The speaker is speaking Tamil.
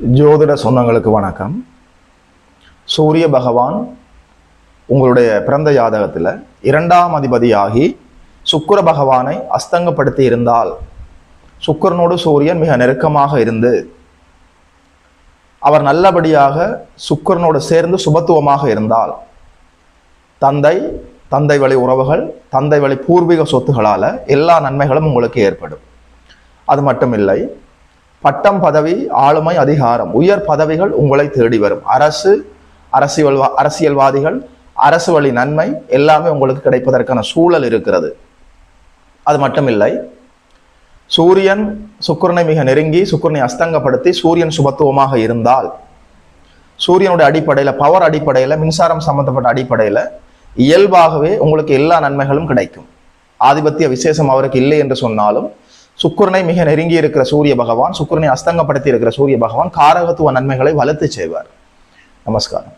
ஜோதிட சொந்தங்களுக்கு வணக்கம். சூரிய பகவான் உங்களுடைய பிறந்த ஜாதகத்தில் 2ஆம் அதிபதியாகி சுக்கிர பகவானை அஸ்தங்கப்படுத்தி இருந்தால், சுக்கிரனோடு சூரியன் மிக நெருக்கமாக இருந்து அவர் நல்லபடியாக சுக்கிரனோடு சேர்ந்து சுபத்துவமாக இருந்தால், தந்தை வழி உறவுகள், தந்தை வழி பூர்வீக சொத்துகளால் எல்லா நன்மைகளும் உங்களுக்கு ஏற்படும். அது மட்டும் இல்லை, பட்டம், பதவி, ஆளுமை, அதிகாரம், உயர் பதவிகள் உங்களை தேடி வரும். அரசியல்வாதிகள், அரசு வழி நன்மை எல்லாமே உங்களுக்கு கிடைப்பதற்கான சூழல் இருக்கிறது. அது மட்டும் இல்லை, சூரியன் சுக்கிரனை மிக நெருங்கி சுக்கிரனை அஸ்தங்கப்படுத்தி சூரியன் சுபத்துவமாக இருந்தால், சூரியனுடைய அடிப்படையில், பவர் அடிப்படையில், மின்சாரம் சம்பந்தப்பட்ட அடிப்படையில் இயல்பாகவே உங்களுக்கு எல்லா நன்மைகளும் கிடைக்கும். ஆதிபத்திய விசேஷம் அவருக்கு இல்லை என்று சொன்னாலும், சுக்கிரனை மிக நெருங்கி இருக்கிற சூரிய பகவான், சுக்கிரனை அஸ்தங்கப்படுத்தி இருக்கிற சூரிய பகவான் காரகத்துவ நன்மைகளை வளர்த்து செய்வார். நமஸ்காரம்.